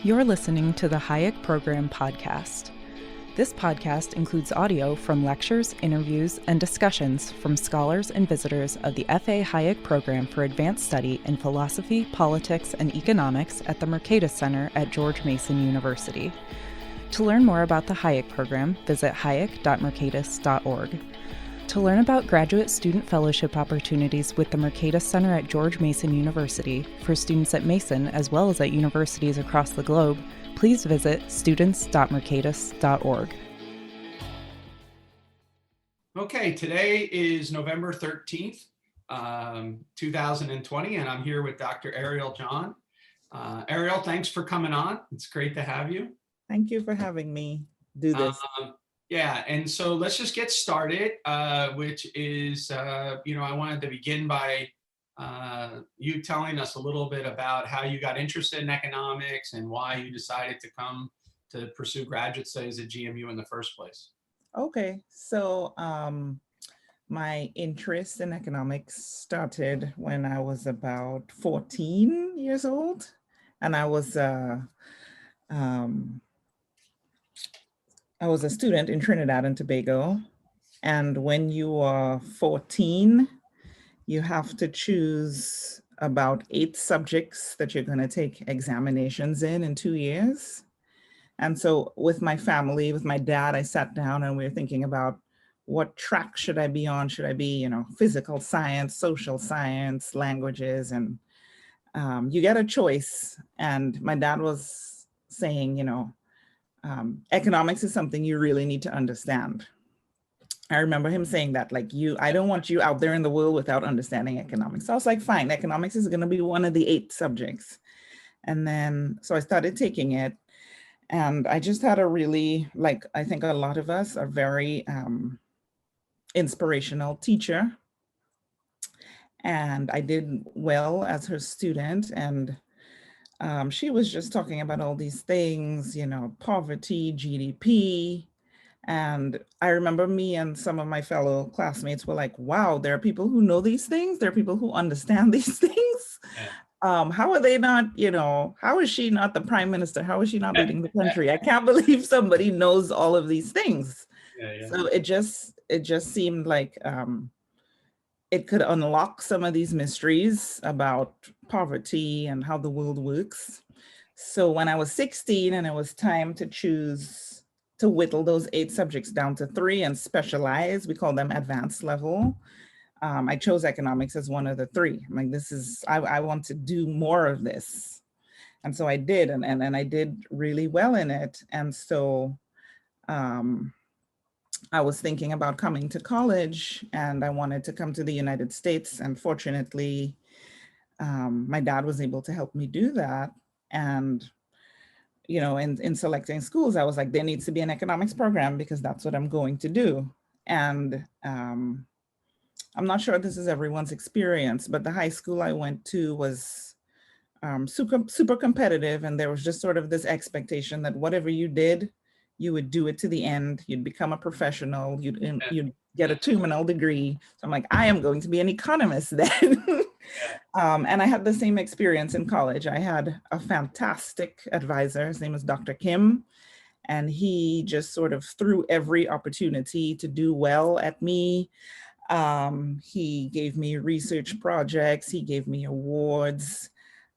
You're listening to the Hayek Program podcast. This podcast includes audio from lectures, interviews, and discussions from scholars and visitors of the F.A. Hayek Program for Advanced Study in Philosophy, Politics, and Economics at the Mercatus Center at George Mason University. To learn more about the Hayek Program, visit hayek.mercatus.org. To learn about graduate student fellowship opportunities with the Mercatus Center at George Mason University for students at Mason as well as at universities across the globe, please visit students.mercatus.org. Okay, today is November 13th, 2020, and I'm here with Dr. Arielle John. Arielle, thanks for coming on. It's great to have you. Thank you for having me do this. Yeah, and so let's just get started, which is, I wanted to begin by you telling us a little bit about how you got interested in economics and why you decided to come to pursue graduate studies at GMU in the first place. Okay, so my interest in economics started when I was about 14 years old, and I was a student in Trinidad and Tobago. And when you are 14, you have to choose about 8 subjects that you're going to take examinations in 2 years. And so with my family, with my dad, I sat down and we were thinking about what track should I be on? Should I be, physical science, social science, languages? And you get a choice. And my dad was saying, economics is something you really need to understand. I remember him saying that, I don't want you out there in the world without understanding economics. So I was like, fine, economics is going to be one of the 8 subjects. And then, so I started taking it. And I just had a really, I think a lot of us are very inspirational teacher. And I did well as her student. And she was just talking about all these things, poverty, GDP. And I remember me and some of my fellow classmates were like, wow, there are people who know these things. There are people who understand these things. How are they not, how is she not the prime minister? How is she not leading the country? I can't believe somebody knows all of these things. So it just seemed like it could unlock some of these mysteries about poverty and how the world works. So when I was 16 and it was time to whittle those 8 subjects down to 3 and specialize, we call them advanced level. I chose economics as one of the 3. I'm like, I want to do more of this. And so I did, and I did really well in it. And so I was thinking about coming to college and I wanted to come to the United States. And fortunately, my dad was able to help me do that. And, in selecting schools, I was like, there needs to be an economics program because that's what I'm going to do. And I'm not sure this is everyone's experience, but the high school I went to was super competitive. And there was just sort of this expectation that whatever you did, you would do it to the end. You'd become a professional. You'd get a terminal degree. So I'm like, I am going to be an economist then. And I had the same experience in college. I had a fantastic advisor. His name was Dr. Kim. And he just sort of threw every opportunity to do well at me. He gave me research projects. He gave me awards.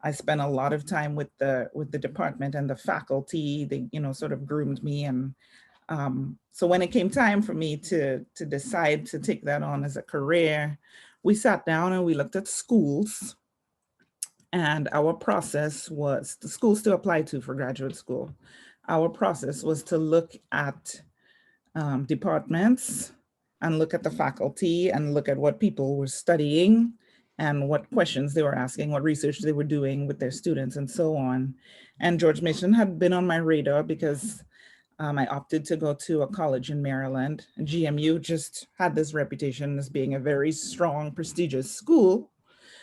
I spent a lot of time with the department and the faculty. They, sort of groomed me. And so when it came time for me to decide to take that on as a career, we sat down and we looked at schools. And our process was, the schools to apply to for graduate school, our process was to look at departments and look at the faculty and look at what people were studying and what questions they were asking, what research they were doing with their students and so on. And George Mason had been on my radar because I opted to go to a college in Maryland. GMU just had this reputation as being a very strong, prestigious school.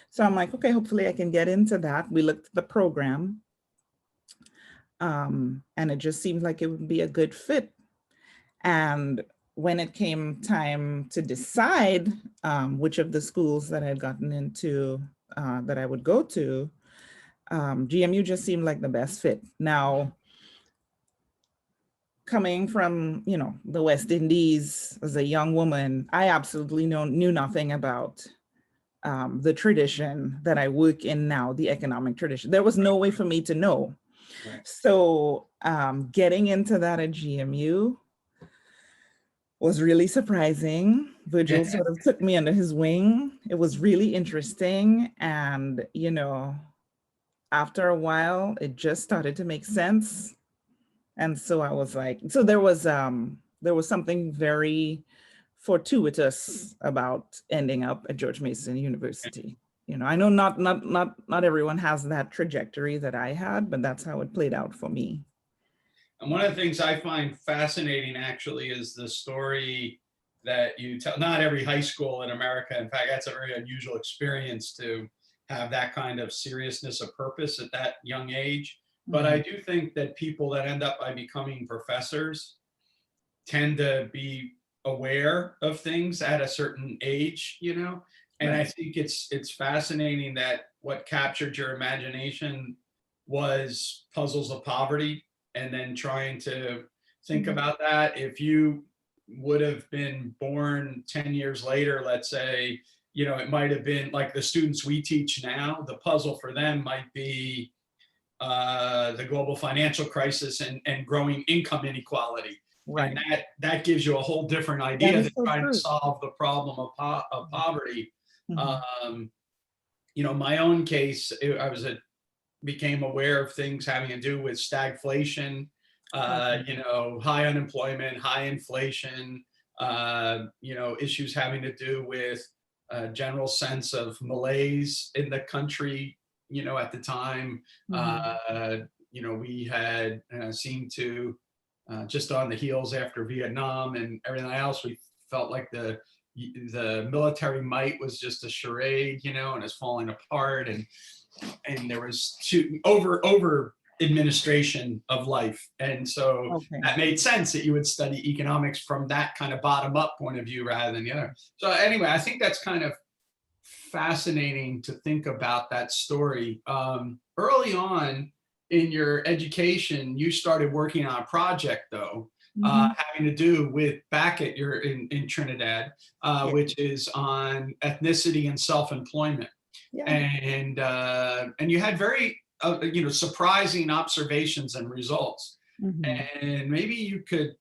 So I'm like, okay, hopefully I can get into that. We looked at the program and it just seemed like it would be a good fit. And when it came time to decide which of the schools that I had gotten into that I would go to, GMU just seemed like the best fit. Now, coming from, the West Indies as a young woman, I absolutely knew nothing about the tradition that I work in now, the economic tradition. There was no way for me to know. Right. So getting into that at GMU was really surprising. Virgil sort of took me under his wing. It was really interesting. And, after a while, it just started to make sense. And so I was like, so there was something very fortuitous about ending up at George Mason University. I know not everyone has that trajectory that I had, but that's how it played out for me. And one of the things I find fascinating actually is the story that you tell. Not every high school in America, in fact, that's a very unusual experience to have that kind of seriousness of purpose at that young age. But I do think that people that end up by becoming professors tend to be aware of things at a certain age, and Right. I think it's fascinating that what captured your imagination was puzzles of poverty, and then trying to think about that. If you would have been born 10 years later, let's say, it might have been like the students we teach now, the puzzle for them might be the global financial crisis and growing income inequality. Right. And that gives you a whole different That idea is than so trying true. to solve the problem of poverty. Mhm. My own case, became aware of things having to do with stagflation, high unemployment, high inflation, issues having to do with a general sense of malaise in the country, at the time. We had seemed to, just on the heels after Vietnam and everything else, we felt like the military might was just a charade, and it's falling apart, and there was over administration of life, and so Okay. that made sense that you would study economics from that kind of bottom up point of view rather than the other. So anyway, I think that's kind of fascinating to think about that story. Early on in your education, you started working on a project, though, having to do with back at your in Trinidad, Yeah. which is on ethnicity and self-employment. Yeah. And you had very surprising observations and results. And maybe you could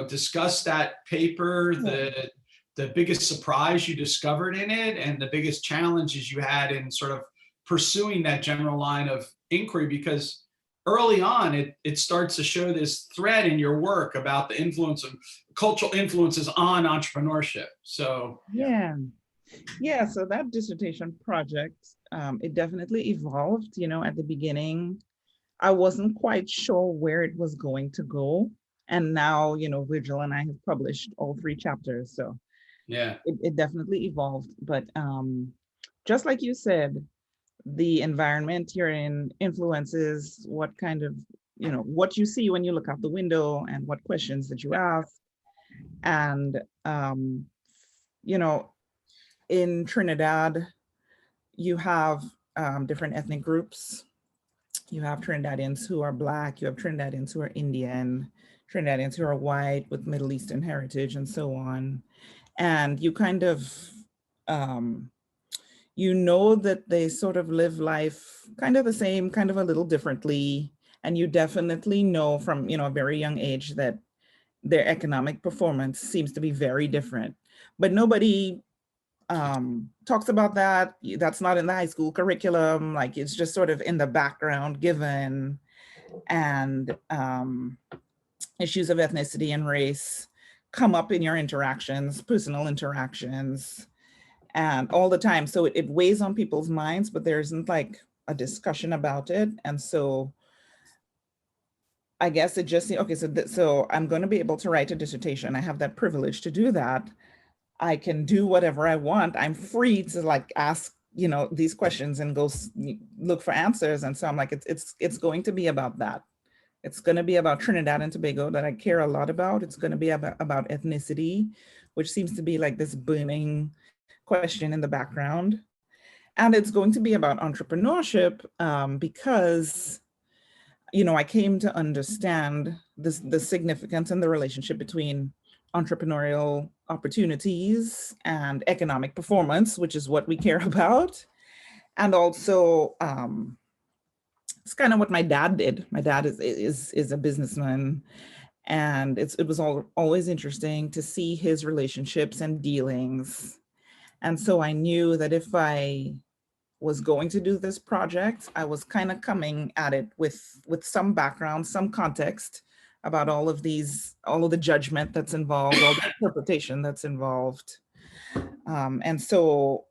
discuss that paper, the biggest surprise you discovered in it, and the biggest challenges you had in sort of pursuing that general line of inquiry, because early on it starts to show this thread in your work about the influence of cultural influences on entrepreneurship. So Yeah, so that dissertation project, it definitely evolved. At the beginning, I wasn't quite sure where it was going to go. And now, Virgil and I have published all 3 chapters. So yeah, it definitely evolved. But just like you said, the environment you're in influences what kind of, what you see when you look out the window and what questions that you ask. And, in Trinidad, you have different ethnic groups. You have Trinidadians who are Black, you have Trinidadians who are Indian, Trinidadians who are white with Middle Eastern heritage, and so on. And you kind of, that they sort of live life kind of the same, kind of a little differently. And you definitely know from, a very young age that their economic performance seems to be very different. But nobody talks about that. That's not in the high school curriculum. Like, it's just sort of in the background given. And issues of ethnicity and race come up in your interactions, personal interactions, and all the time. So it weighs on people's minds, but there isn't like a discussion about it. And so I guess it just, okay, so I'm going to be able to write a dissertation. I have that privilege to do that. I can do whatever I want. I'm free to like ask, these questions and go look for answers. And so I'm like, it's going to be about that. It's going to be about Trinidad and Tobago that I care a lot about. It's going to be about ethnicity, which seems to be like this burning question in the background. And it's going to be about entrepreneurship because, I came to understand the significance and the relationship between entrepreneurial opportunities and economic performance, which is what we care about. And also, it's kind of what my dad did. My dad is a businessman, and it was always interesting to see his relationships and dealings. And so I knew that if I was going to do this project, I was kind of coming at it with some background, some context about all of the judgment that's involved, all the interpretation that's involved. And so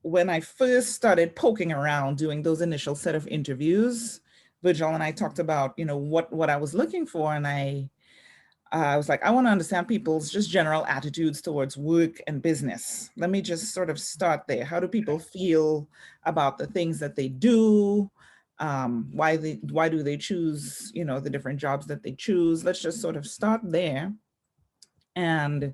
when I first started poking around doing those initial set of interviews, Virgil and I talked about, what I was looking for. And I was like, I want to understand people's just general attitudes towards work and business. Let me just sort of start there. How do people feel about the things that they do? Why do they choose, the different jobs that they choose? Let's just sort of start there. And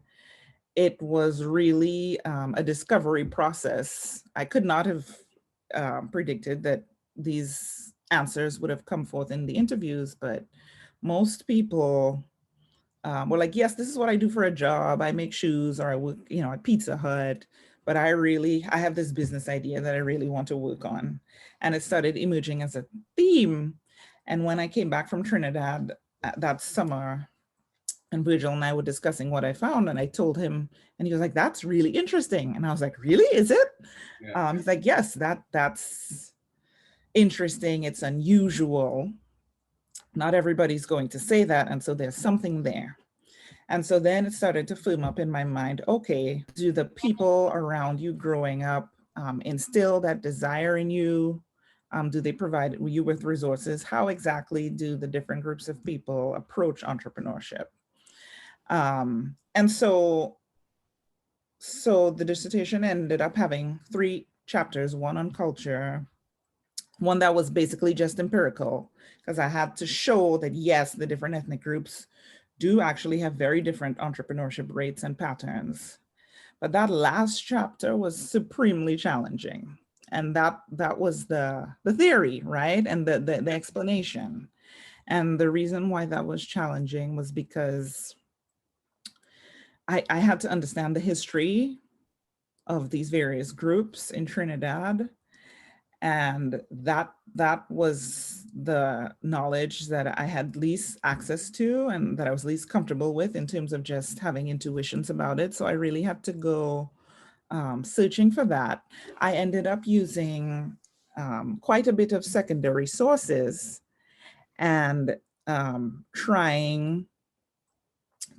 it was really a discovery process. I could not have predicted that these answers would have come forth in the interviews, but most people were like, yes, this is what I do for a job. I make shoes, or I work, at Pizza Hut, but I have this business idea that I really want to work on. And it started emerging as a theme. And when I came back from Trinidad that summer, and Virgil and I were discussing what I found, and I told him, and he was like, that's really interesting. And I was like, really, is it? Yeah. He's like, yes, that's interesting. It's unusual. Not everybody's going to say that. And so there's something there. And so then it started to firm up in my mind, okay, do the people around you growing up instill that desire in you? Do they provide you with resources? How exactly do the different groups of people approach entrepreneurship? And so the dissertation ended up having 3 chapters, one on culture, one that was basically just empirical, because I had to show that, yes, the different ethnic groups do actually have very different entrepreneurship rates and patterns. But that last chapter was supremely challenging. And that was the theory, right? And the explanation. And the reason why that was challenging was because I had to understand the history of these various groups in Trinidad. And that was the knowledge that I had least access to and that I was least comfortable with in terms of just having intuitions about it. So I really had to go searching for that. I ended up using quite a bit of secondary sources and trying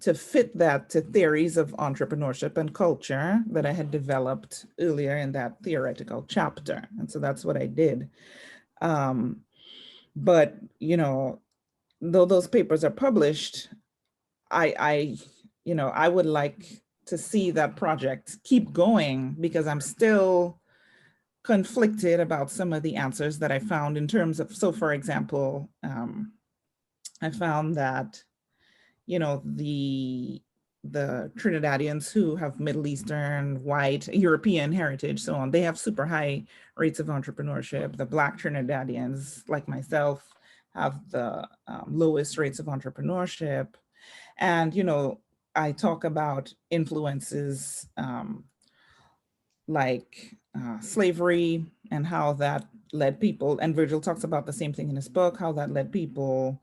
to fit that to theories of entrepreneurship and culture that I had developed earlier in that theoretical chapter. And so that's what I did. But, though those papers are published, I would like to see that project keep going, because I'm still conflicted about some of the answers that I found in terms of, so for example, I found that, the Trinidadians who have Middle Eastern, white, European heritage, so on, they have super high rates of entrepreneurship. The Black Trinidadians, like myself, have the lowest rates of entrepreneurship. And, I talk about influences like slavery and how that led people, and Virgil talks about the same thing in his book, how that led people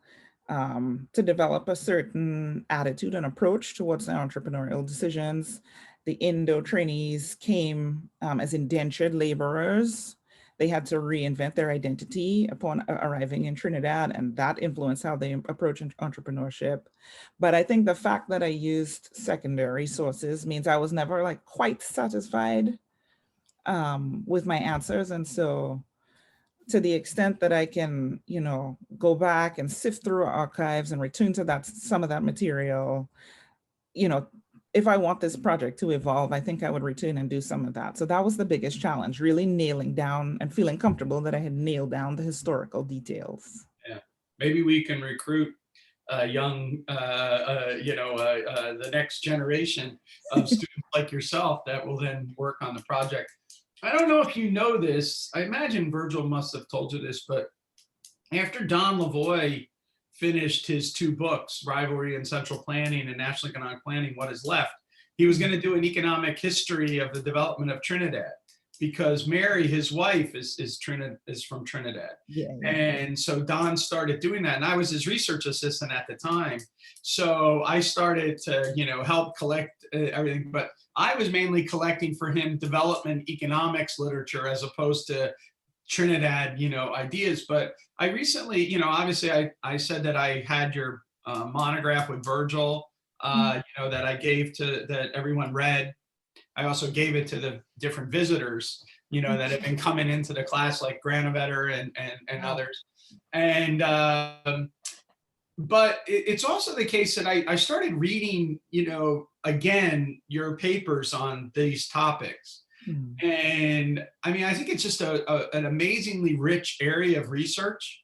to develop a certain attitude and approach towards their entrepreneurial decisions. The Indo trainees came as indentured laborers. They had to reinvent their identity upon arriving in Trinidad, and that influenced how they approach entrepreneurship. But I think the fact that I used secondary sources means I was never like quite satisfied with my answers. And so to the extent that I can, go back and sift through our archives and return to some of that material, if I want this project to evolve, I think I would return and do some of that. So that was the biggest challenge, really nailing down and feeling comfortable that I had nailed down the historical details. Yeah, maybe we can recruit young, the next generation of students like yourself that will then work on the project. I don't know if you know this. I imagine Virgil must have told you this, but after Don Lavoie finished his two books, Rivalry and Central Planning and National Economic Planning, What is Left, he was going to do an economic history of the development of Trinidad, because Mary, his wife, is from Trinidad. Yeah, yeah. And so Don started doing that, and I was his research assistant at the time. So I started to, help collect everything, but I was mainly collecting for him development economics literature as opposed to Trinidad, ideas. But I recently, obviously I said that I had your monograph with Virgil, that I gave that everyone read. I also gave it to the different visitors, that have been coming into the class, like Granovetter and others. And, but it's also the case that I started reading, again, your papers on these topics. And I mean, I think it's just an amazingly rich area of research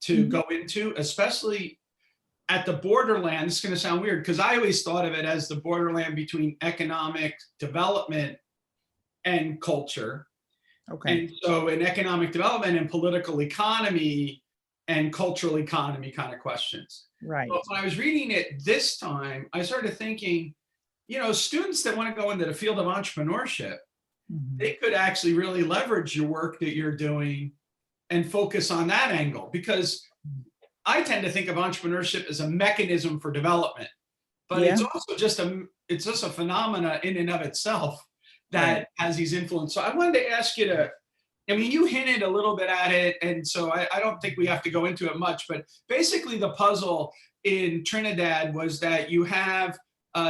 to go into, especially at the borderland. It's going to sound weird because I always thought of it as the borderland between economic development and culture. Okay. And so in economic development and political economy and cultural economy kind of questions. Right. But when I was reading it this time, I started thinking, students that want to go into the field of entrepreneurship, they could actually really leverage your work that you're doing and focus on that angle, because I tend to think of entrepreneurship as a mechanism for development, but it's also just a phenomena in and of itself that has these influences. So I wanted to ask you you hinted a little bit at it, and so I don't think we have to go into it much, but basically the puzzle in Trinidad was that you have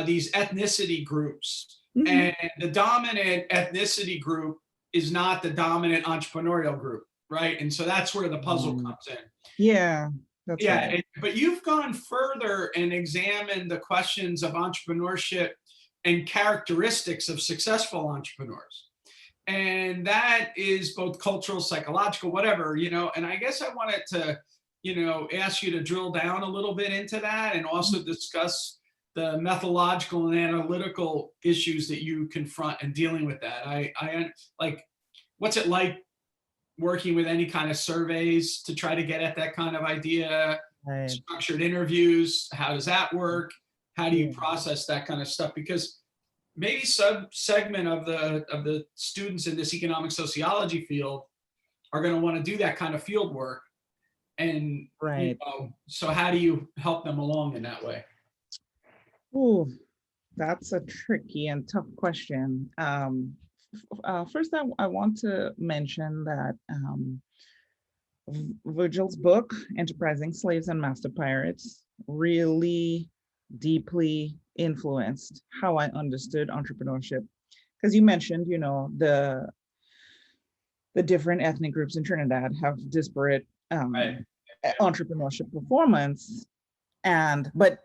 these ethnicity groups, and the dominant ethnicity group is not the dominant entrepreneurial group, right? And so that's where the puzzle comes in. Yeah. That's right. But you've gone further and examined the questions of entrepreneurship and characteristics of successful entrepreneurs. And that is both cultural, psychological, whatever, and I guess I wanted to, ask you to drill down a little bit into that and also discuss the methodological and analytical issues that you confront in dealing with that. I like, what's it like working with any kind of surveys to try to get at that kind of idea? Right. Structured interviews, how does that work? How do you process that kind of stuff? Because maybe segment of the students in this economic sociology field are going to want to do that kind of field work. And so how do you help them along in that way? Oh, that's a tricky and tough question. First, I want to mention that Virgil's book, Enterprising Slaves and Master Pirates, really deeply influenced how I understood entrepreneurship. Because you mentioned, the different ethnic groups in Trinidad have disparate entrepreneurship performance. But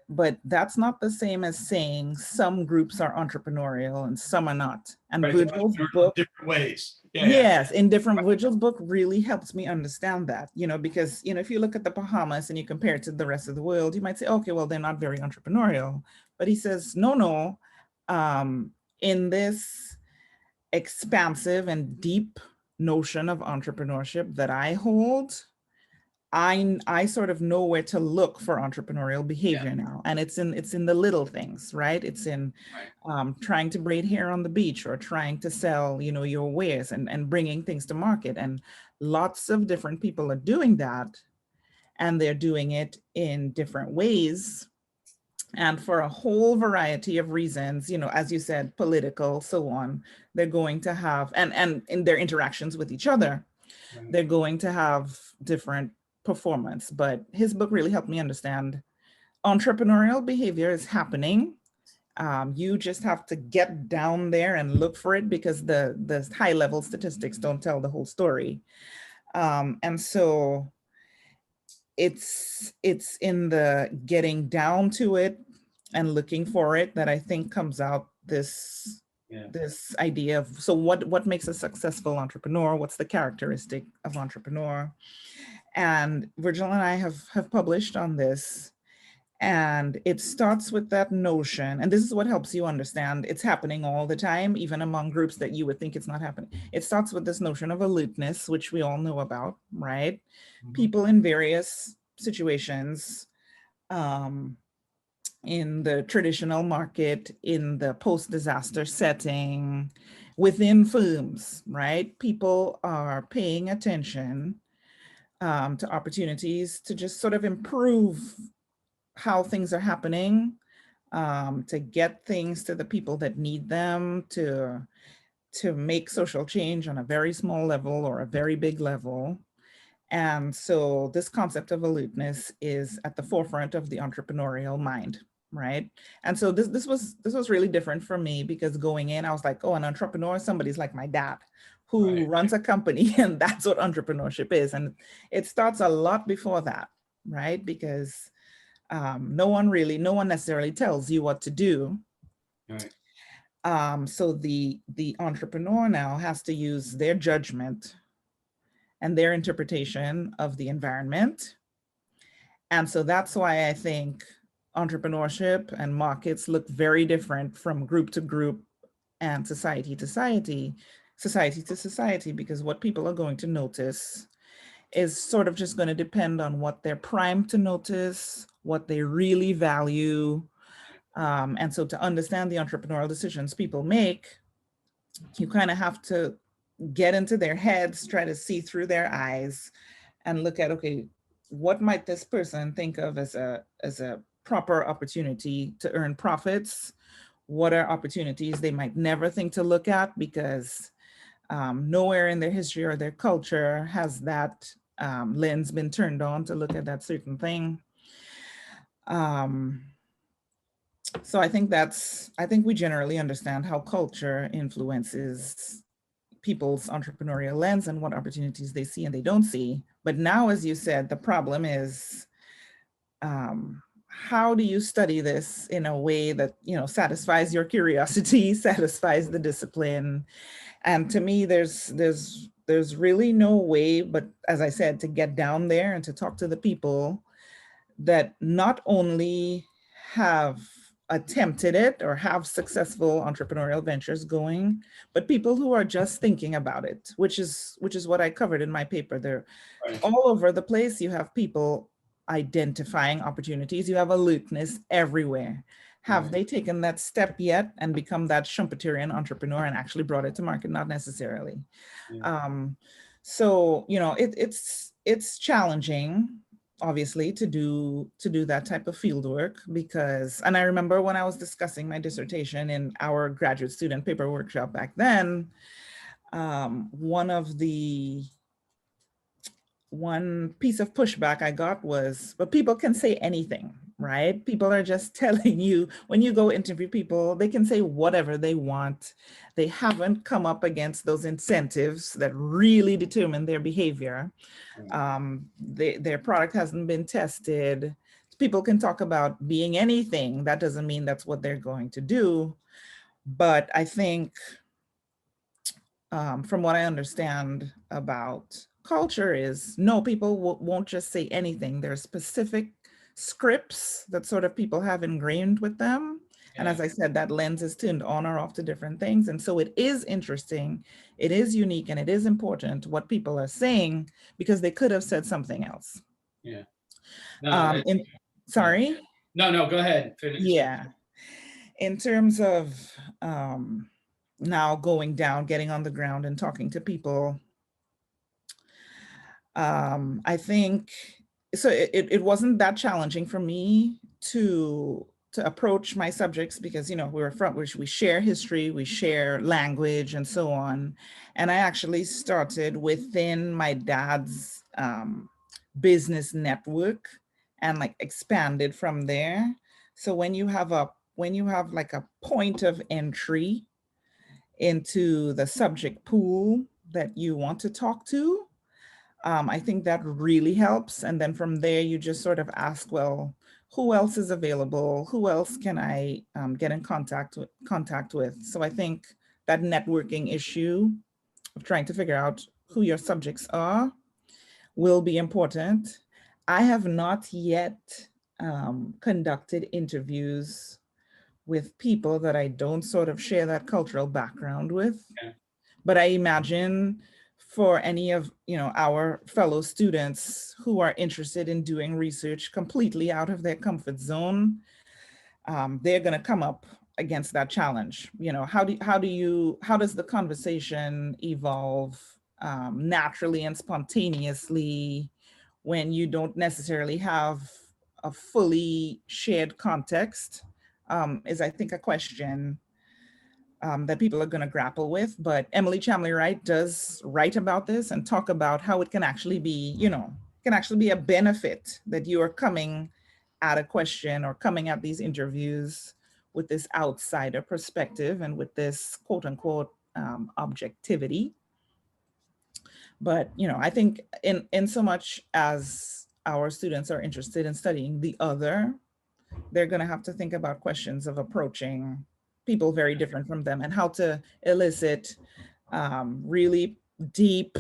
that's not the same as saying some groups are entrepreneurial and some are not. And Virgil's book, different ways. Virgil's book really helps me understand that, because, if you look at the Bahamas and you compare it to the rest of the world, you might say, okay, well, they're not very entrepreneurial. But he says, no, in this expansive and deep notion of entrepreneurship that I hold, I sort of know where to look for entrepreneurial behavior now, and it's in the little things, right? It's in trying to braid hair on the beach or trying to sell, your wares and bringing things to market. And lots of different people are doing that, and they're doing it in different ways, and for a whole variety of reasons. As you said, political, so on. They're going to have and in their interactions with each other, they're going to have different performance. But his book really helped me understand entrepreneurial behavior is happening. You just have to get down there and look for it, because the high level statistics don't tell the whole story. And so it's in the getting down to it and looking for it that I think comes out this idea of, so what makes a successful entrepreneur? What's the characteristic of entrepreneur? And Virgil and I have published on this. And it starts with that notion, and this is what helps you understand it's happening all the time, even among groups that you would think it's not happening. It starts with this notion of aloofness, which we all know about, right? People in various situations, in the traditional market, in the post-disaster setting, within firms, right? People are paying attention to opportunities to just sort of improve how things are happening, to get things to the people that need them, to make social change on a very small level or a very big level. And so this concept of aloofness is at the forefront of the entrepreneurial mind, right? And so this was really different for me, because going in, I was like, oh, an entrepreneur, somebody's like my dad who runs a company, and that's what entrepreneurship is. And it starts a lot before that, right? Because no one necessarily tells you what to do. Right. So the entrepreneur now has to use their judgment and their interpretation of the environment. And so that's why I think entrepreneurship and markets look very different from group to group and society to society, because what people are going to notice is sort of just going to depend on what they're primed to notice, what they really value. And so to understand the entrepreneurial decisions people make, you kind of have to get into their heads, try to see through their eyes, and look at, okay, what might this person think of as a proper opportunity to earn profits? What are opportunities they might never think to look at, because nowhere in their history or their culture has that lens been turned on to look at that certain thing. So I think we generally understand how culture influences people's entrepreneurial lens and what opportunities they see and they don't see. But now, as you said, the problem is, how do you study this in a way that, satisfies your curiosity, satisfies the discipline? And to me, there's really no way, but as I said, to get down there and to talk to the people that not only have attempted it or have successful entrepreneurial ventures going, but people who are just thinking about it, which is what I covered in my paper. They're all over the place. You have people identifying opportunities. You have aloofness everywhere. Have they taken that step yet and become that Schumpeterian entrepreneur and actually brought it to market? Not necessarily. So, it's challenging, obviously, to do that type of field work, because, and I remember when I was discussing my dissertation in our graduate student paper workshop back then, one piece of pushback I got was, but people can say anything, right? People are just telling you, when you go interview people, they can say whatever they want. They haven't come up against those incentives that really determine their behavior. Their product hasn't been tested. People can talk about being anything. That doesn't mean that's what they're going to do. But I think, from what I understand about culture, is no, people won't just say anything. There are specific scripts that sort of people have ingrained with them. And as I said, that lens is turned on or off to different things. And so it is interesting, it is unique, and it is important what people are saying, because they could have said something else. Yeah. No, sorry? No, go ahead. Finish. Yeah. In terms of now going down, getting on the ground and talking to people, I think, so it wasn't that challenging for me to approach my subjects, because, we share history, we share language, and so on. And I actually started within my dad's business network and like expanded from there. So when you have like a point of entry into the subject pool that you want to talk to, I think that really helps. And then from there, you just sort of ask, well, who else is available? Who else can I get in contact with? So I think that networking issue of trying to figure out who your subjects are will be important. I have not yet conducted interviews with people that I don't sort of share that cultural background with. Okay. But I imagine for any of our fellow students who are interested in doing research completely out of their comfort zone, they're going to come up against that challenge. How does the conversation evolve naturally and spontaneously when you don't necessarily have a fully shared context, is I think a question that people are going to grapple with. But Emily Chamley Wright does write about this and talk about how it can actually be, a benefit that you are coming at a question or coming at these interviews with this outsider perspective and with this quote unquote objectivity. But I think in so much as our students are interested in studying the other, they're going to have to think about questions of approaching people very different from them and how to elicit really deep,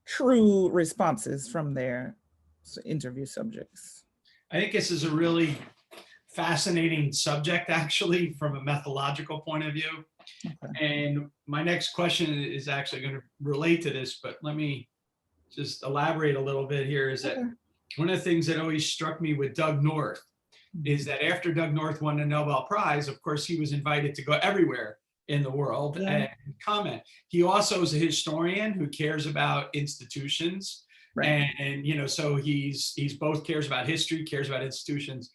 true responses from their interview subjects. I think this is a really fascinating subject, actually, from a methodological point of view. Okay. And my next question is actually going to relate to this, but let me just elaborate a little bit here. Is that one of the things that always struck me with Doug North is that after Doug North won the Nobel Prize, of course, he was invited to go everywhere in the world and comment. He also is a historian who cares about institutions. Right. And so he's both cares about history, cares about institutions.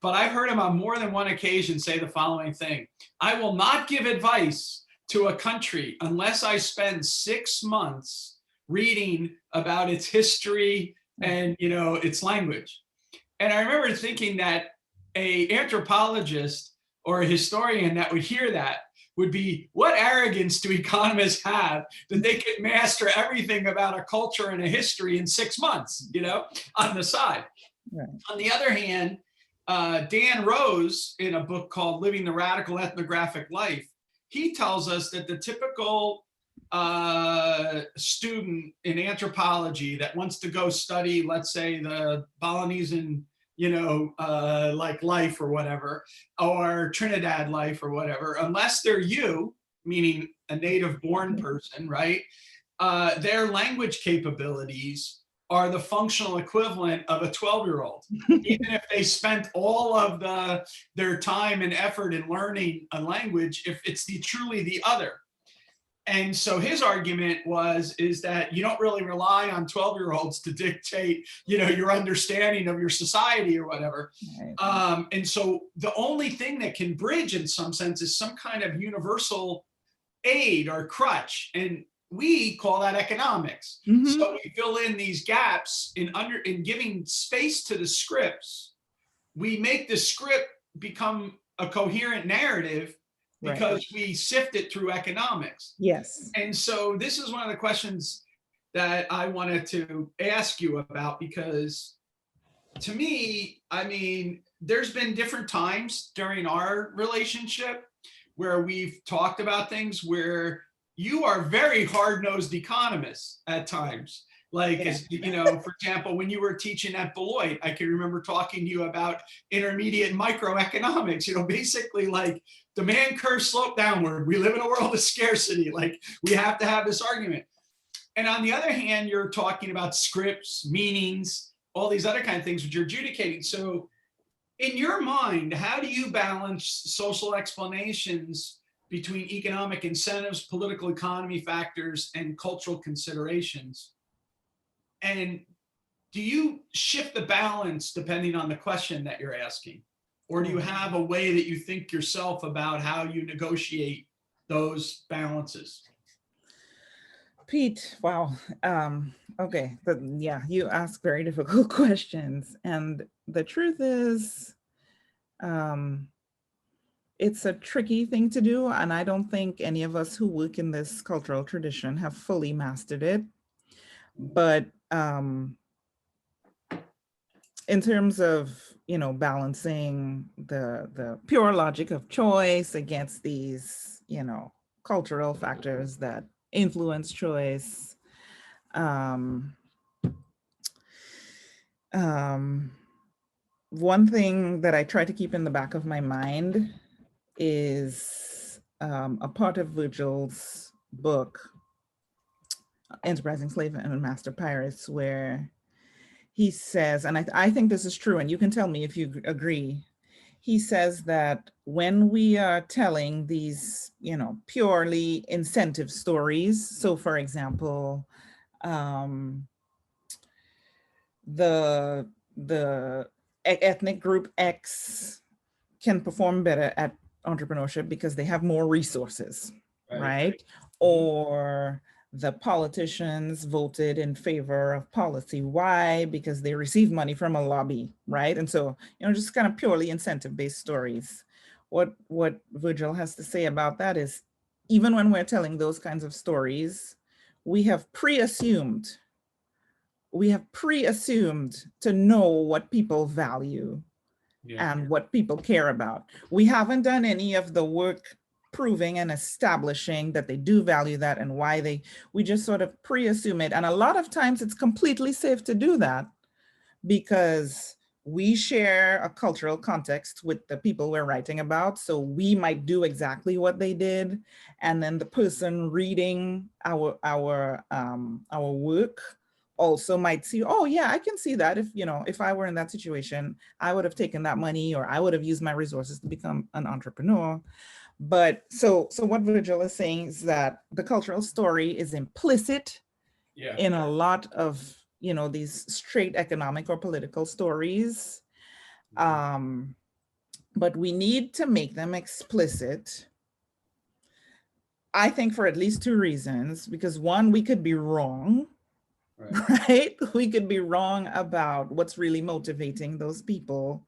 But I've heard him on more than one occasion say the following thing: I will not give advice to a country unless I spend 6 months reading about its history and its language. And I remember thinking that an anthropologist or a historian that would hear that would be, what arrogance do economists have that they could master everything about a culture and a history in 6 months, on the side. Right. On the other hand, Dan Rose, in a book called Living the Radical Ethnographic Life, he tells us that the typical student in anthropology that wants to go study, let's say, the Polynesian, like life or whatever, or Trinidad life or whatever, unless they're you, meaning a native born person, right? Their language capabilities are the functional equivalent of a 12-year-old, even if they spent all of their time and effort in learning a language, if it's truly the other. And so his argument is that you don't really rely on 12-year-olds to dictate, your understanding of your society or whatever. Right. And so the only thing that can bridge in some sense is some kind of universal aid or crutch. And we call that economics. Mm-hmm. So we fill in these gaps in giving space to the scripts. We make the script become a coherent narrative because we sift it through economics. Yes. And so this is one of the questions that I wanted to ask you about, because to me, there's been different times during our relationship where we've talked about things where you are very hard-nosed economists at times. Like, for example, when you were teaching at Beloit, I can remember talking to you about intermediate microeconomics, basically like demand curve slope downward. We live in a world of scarcity. Like, we have to have this argument. And on the other hand, you're talking about scripts, meanings, all these other kind of things which you're adjudicating. So in your mind, how do you balance social explanations between economic incentives, political economy factors, and cultural considerations? And do you shift the balance depending on the question that you're asking? Or do you have a way that you think yourself about how you negotiate those balances? Pete, wow. Okay, you ask very difficult questions. And the truth is, it's a tricky thing to do. And I don't think any of us who work in this cultural tradition have fully mastered it. But in terms of, balancing the pure logic of choice against these, cultural factors that influence choice, Um, One thing that I try to keep in the back of my mind is a part of Virgil's book, Enterprising Slave and Master Pirates, where he says, and I think this is true, and you can tell me if you agree. He says that when we are telling these, purely incentive stories, so for example, um, the ethnic group X can perform better at entrepreneurship because they have more resources, right? Or the politicians voted in favor of policy Y because they received money from a lobby, right? And so, just kind of purely incentive-based stories. What Virgil has to say about that is, even when we're telling those kinds of stories, we have pre-assumed to know what people value and what people care about. We haven't done any of the work proving and establishing that they do value that and why we just sort of pre-assume it. And a lot of times it's completely safe to do that because we share a cultural context with the people we're writing about. So we might do exactly what they did. And then the person reading our work also might see, oh yeah, I can see that. If I were in that situation, I would have taken that money, or I would have used my resources to become an entrepreneur. But so what Virgil is saying is that the cultural story is implicit in a lot of, these straight economic or political stories. But we need to make them explicit, I think, for at least two reasons. Because one, we could be wrong, right? We could be wrong about what's really motivating those people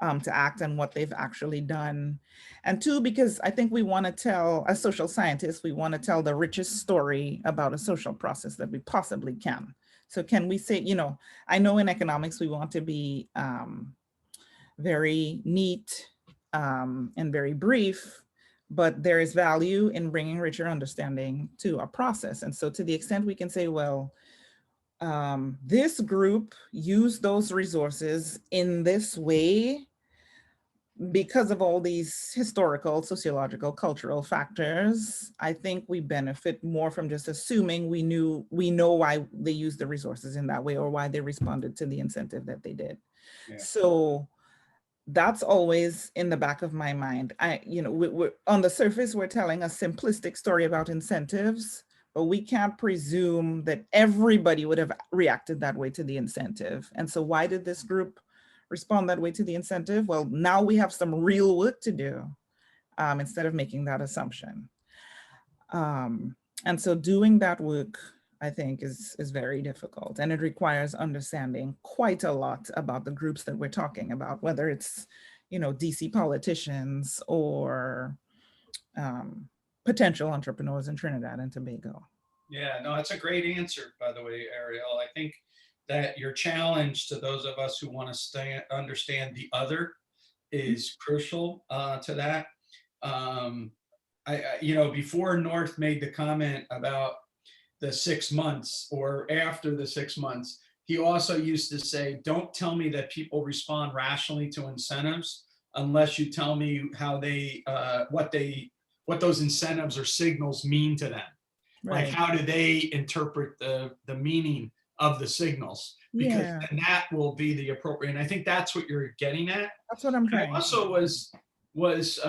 to act and what they've actually done. And two, because I think we want to tell, as social scientists, we want to tell the richest story about a social process that we possibly can. So can we say, I know in economics, we want to be very neat and very brief, but there is value in bringing richer understanding to a process. And so to the extent we can say, well, this group used those resources in this way because of all these historical, sociological, cultural factors, I think we benefit more from just assuming we know why they used the resources in that way or why they responded to the incentive that they did. Yeah. So that's always in the back of my mind. We're on the surface, we're telling a simplistic story about incentives, but we can't presume that everybody would have reacted that way to the incentive. And so why did this group respond that way to the incentive? Well, now we have some real work to do instead of making that assumption. And so doing that work, I think, is very difficult, and it requires understanding quite a lot about the groups that we're talking about, whether it's, DC politicians or potential entrepreneurs in Trinidad and Tobago. Yeah, no, that's a great answer, by the way, Arielle. I think that your challenge to those of us who want to understand the other is crucial to that. Before North made the comment about the 6 months or after the 6 months, he also used to say, don't tell me that people respond rationally to incentives unless you tell me how what those incentives or signals mean to them. Right. Like, how do they interpret the meaning of the signals? Because then that will be the appropriate. And I think that's what you're getting at. That's what I'm trying. I also was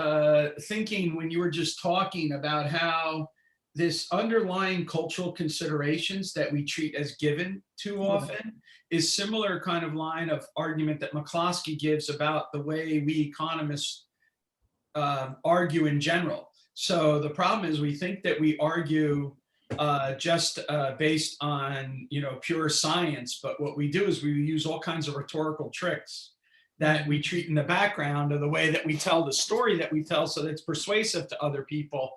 thinking when you were just talking about how this underlying cultural considerations that we treat as given too often is similar kind of line of argument that McCloskey gives about the way we economists argue in general. So the problem is we think that we argue just based on pure science, but what we do is we use all kinds of rhetorical tricks that we treat in the background of the way that we tell the story that we tell, so that it's persuasive to other people.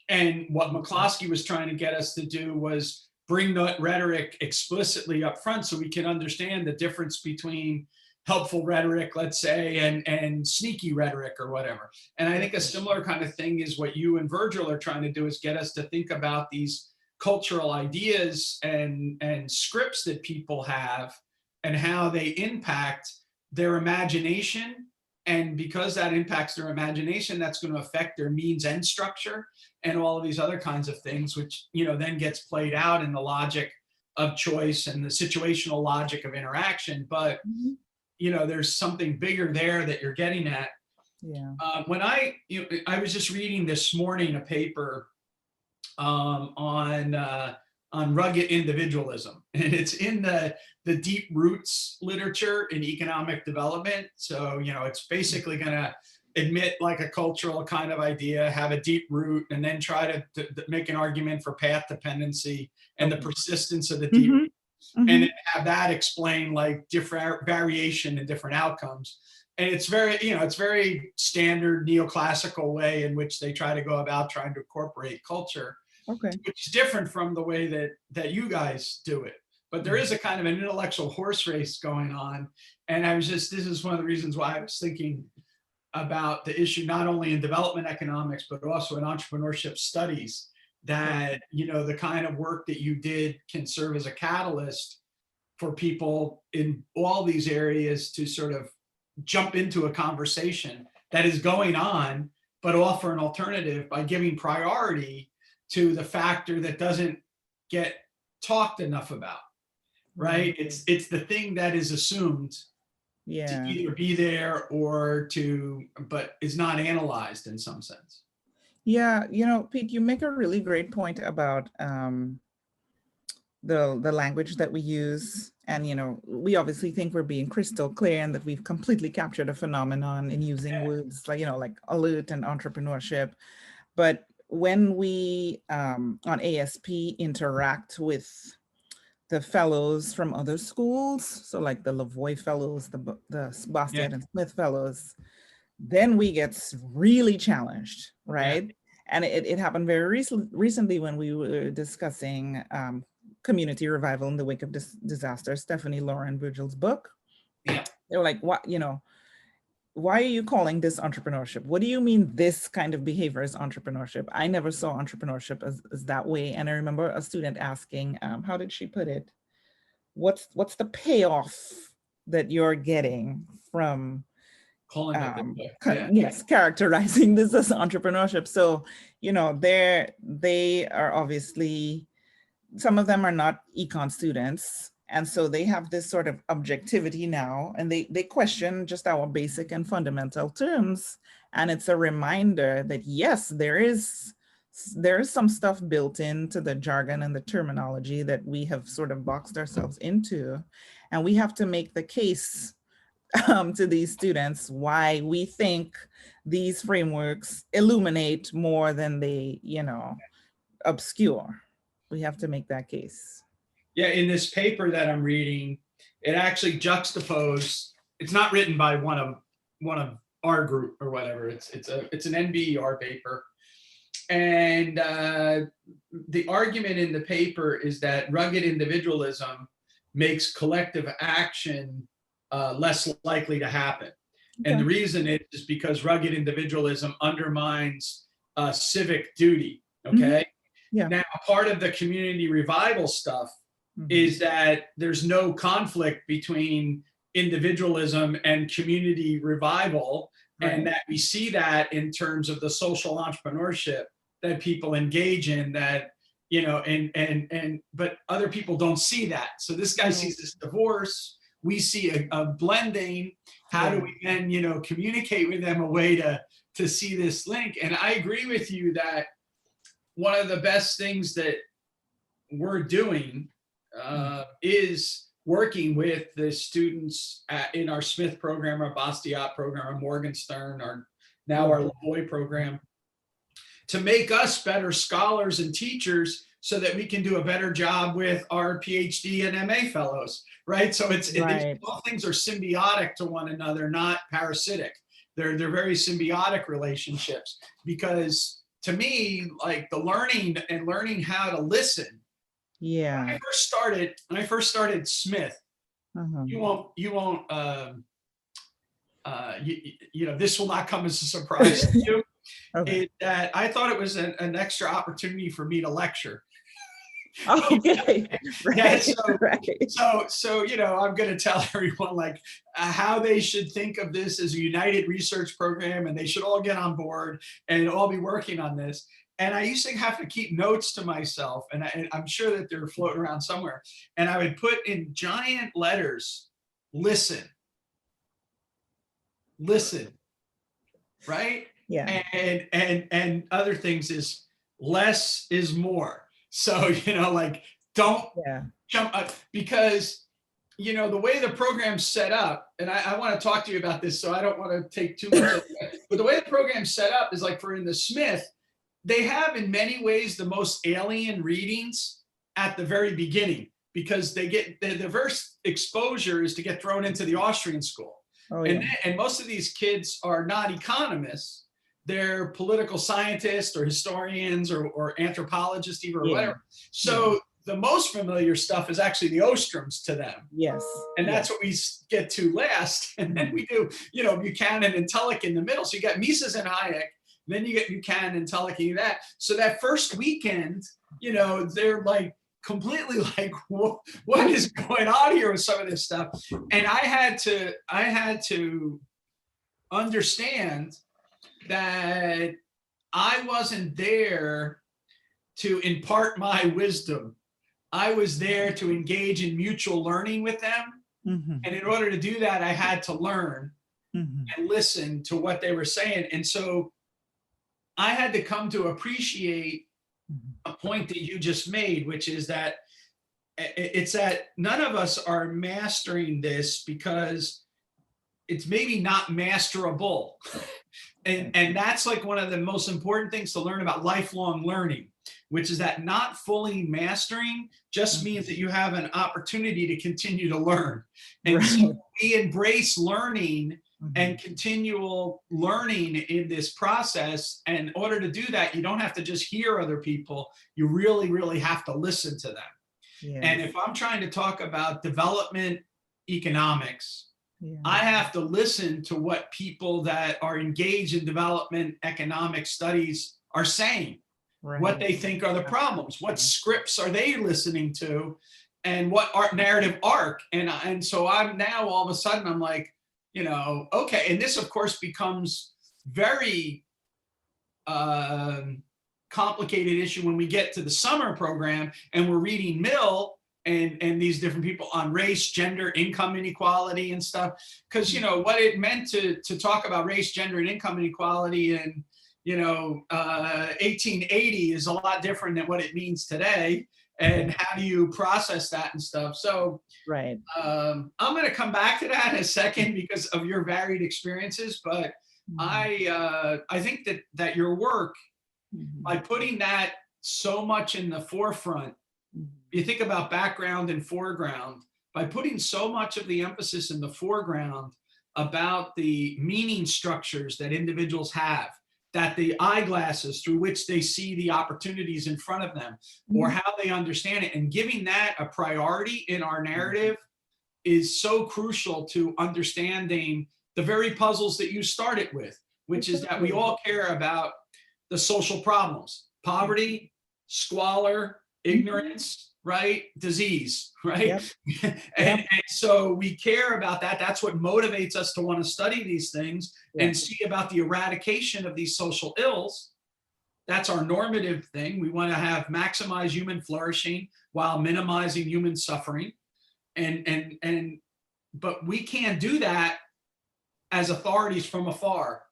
And what McCloskey was trying to get us to do was bring that rhetoric explicitly up front so we can understand the difference between helpful rhetoric, let's say, and sneaky rhetoric or whatever. And I think a similar kind of thing is what you and Virgil are trying to do, is get us to think about these cultural ideas and scripts that people have and how they impact their imagination. And because that impacts their imagination, that's going to affect their means end structure and all of these other kinds of things, which, then gets played out in the logic of choice and the situational logic of interaction. But, there's something bigger there that you're getting at. Yeah. When I was just reading this morning a paper on rugged individualism, and it's in the deep roots literature in economic development. So it's basically going to admit like a cultural kind of idea, have a deep root, and then try to make an argument for path dependency and the persistence of the deep root, and then have that explain like different variation and different outcomes. And it's very standard neoclassical way in which they try to go about trying to incorporate culture. Okay. Which is different from the way that you guys do it. But there is a kind of an intellectual horse race going on. And this is one of the reasons why I was thinking about the issue, not only in development economics, but also in entrepreneurship studies, that, the kind of work that you did can serve as a catalyst for people in all these areas to sort of jump into a conversation that is going on, but offer an alternative by giving priority to the factor that doesn't get talked enough about, right? It's the thing that is assumed to either be there but is not analyzed in some sense. Yeah, Pete, you make a really great point about the language that we use. And, we obviously think we're being crystal clear and that we've completely captured a phenomenon in using words like, like alert and entrepreneurship. But when we on ASP interact with the fellows from other schools, so like the Lavoie fellows, the Bastiat and Smith fellows, then we get really challenged, right? And it happened very recently when we were discussing community revival in the wake of disaster, Stephanie Lauren Virgil's book. They were like, what, why are you calling this entrepreneurship? What do you mean this kind of behavior is entrepreneurship? I never saw entrepreneurship as that way. And I remember a student asking, how did she put it? What's the payoff that you're getting from characterizing this as entrepreneurship? So, they are obviously, some of them are not econ students. And so they have this sort of objectivity now, and they question just our basic and fundamental terms. And it's a reminder that, yes, there is some stuff built into the jargon and the terminology that we have sort of boxed ourselves into. And we have to make the case to these students why we think these frameworks illuminate more than they, obscure. We have to make that case. Yeah, in this paper that I'm reading, it actually juxtaposed. It's not written by one of our group or whatever. It's an NBER paper, and the argument in the paper is that rugged individualism makes collective action less likely to happen, and the reason is because rugged individualism undermines civic duty. Okay, now part of the community revival stuff is that there's no conflict between individualism and community revival, and that we see that in terms of the social entrepreneurship that people engage in, that but other people don't see that. So this guy sees this divorce, we see a blending. How do we then communicate with them a way to see this link? And I agree with you that one of the best things that we're doing is working with the students in our Smith program, our Bastiat program, our Morgenstern, our Lavoie program, to make us better scholars and teachers so that we can do a better job with our PhD and MA fellows, right? So all things are symbiotic to one another, not parasitic. They're very symbiotic relationships, because to me, like the learning how to listen. Yeah. When I first started Smith, you won't this will not come as a surprise to you. That I thought it was an extra opportunity for me to lecture. Okay. Yeah, Right. Right. so I'm going to tell everyone like how they should think of this as a united research program, and they should all get on board and all be working on this. And I used to have to keep notes to myself, and I'm sure that they're floating around somewhere. And I would put in giant letters, listen, listen, right? Yeah. And other things is less is more. So like don't Yeah. jump up, because the way the program's set up, and I want to talk to you about this, so I don't want to take too much of it, but the way the program's set up is like, for in the Smith, they have in many ways the most alien readings at the very beginning, because they get the first exposure is to get thrown into the Austrian school. Oh, and yeah. and most of these kids are not economists, they're political scientists or historians or anthropologists even, or Yeah. whatever. So the most familiar stuff is actually the Ostroms to them. Yes. And that's what we get to last. And then we do, Buchanan and Tulloch in the middle. So you got Mises and Hayek, then you get Buchanan and Tulloch and that. So that first weekend, they're like completely like, what is going on here with some of this stuff? And I had to understand that I wasn't there to impart my wisdom. I was there to engage in mutual learning with them. Mm-hmm. And in order to do that, I had to learn Mm-hmm. and listen to what they were saying. And so I had to come to appreciate a point that you just made, which is that it's that none of us are mastering this because it's maybe not masterable. And that's like one of the most important things to learn about lifelong learning, which is that not fully mastering just means that you have an opportunity to continue to learn. And so we embrace learning and continual learning in this process. And in order to do that, you don't have to just hear other people. You really, really have to listen to them. Yes. And if I'm trying to talk about development economics, Yeah. I have to listen to what people that are engaged in development economic studies are saying, what they think are the problems, what scripts are they listening to, and what narrative arc. And so I'm now all of a sudden I'm like, okay. And this of course becomes very complicated issue when we get to the summer program and we're reading Mill and these different people on race, gender, income inequality and stuff. Because what it meant to talk about race, gender, and income inequality in 1880 is a lot different than what it means today. And how do you process that and stuff? So right. I'm going to come back to that in a second because of your varied experiences. But I think that your work, by putting that so much in the forefront, you think about background and foreground, by putting so much of the emphasis in the foreground about the meaning structures that individuals have, that the eyeglasses through which they see the opportunities in front of them, or how they understand it, and giving that a priority in our narrative is so crucial to understanding the very puzzles that you started with, which is that we all care about the social problems: poverty, squalor, ignorance, right? Disease, right? Yep. and so we care about that. That's what motivates us to want to study these things and see about the eradication of these social ills. That's our normative thing. We want to have maximize human flourishing while minimizing human suffering. But we can't do that as authorities from afar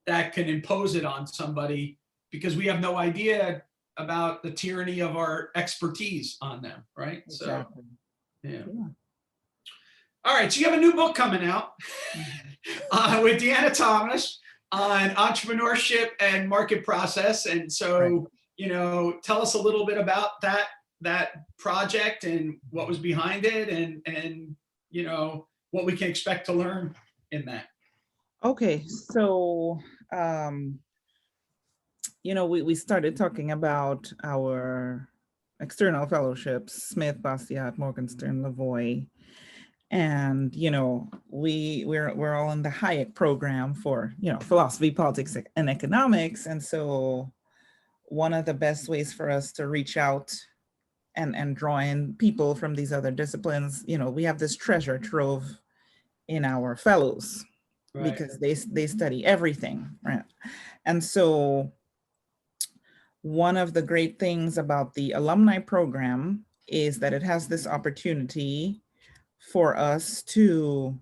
that can impose it on somebody, because we have no idea about the tyranny of our expertise on them, right? Exactly. So, yeah. All right, so you have a new book coming out with Deanna Thomas on entrepreneurship and market process. And so, tell us a little bit about that project and what was behind it, and what we can expect to learn in that. Okay, so we started talking about our external fellowships, Smith, Bastiat, Morgenstern, Lavoie, and we're all in the Hayek program for philosophy, politics, and economics. And so one of the best ways for us to reach out and draw in people from these other disciplines. You know, we have this treasure trove in our fellows because they study everything, right? And so one of the great things about the alumni program is that it has this opportunity for us to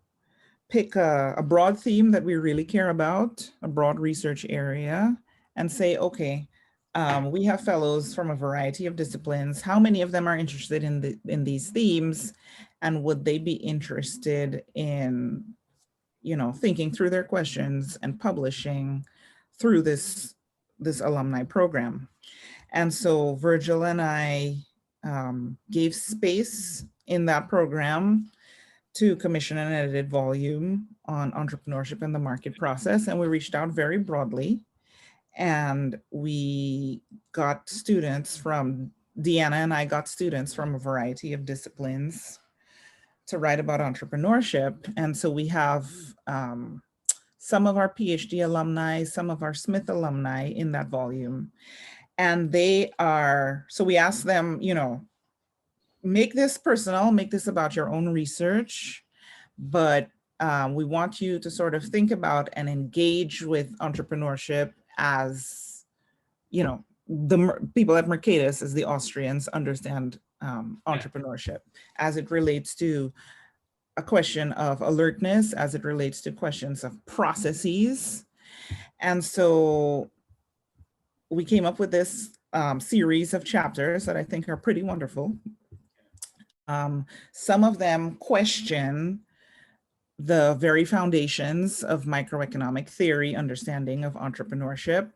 pick a broad theme that we really care about, a broad research area, and say, okay, we have fellows from a variety of disciplines. How many of them are interested in these themes, and would they be interested in, you know, thinking through their questions and publishing through this alumni program? And so Virgil and I gave space in that program to commission an edited volume on entrepreneurship and the market process. And we reached out very broadly, and we got students from, Deanna and I got students from a variety of disciplines to write about entrepreneurship. And so we have some of our PhD alumni, some of our Smith alumni in that volume. And they are, so we asked them, you know, make this personal, make this about your own research, but we want you to sort of think about and engage with entrepreneurship as, you know, the people at Mercatus, as the Austrians, understand entrepreneurship as it relates to a question of alertness, as it relates to questions of processes. And so we came up with this series of chapters that I think are pretty wonderful. Some of them question the very foundations of microeconomic theory, understanding of entrepreneurship.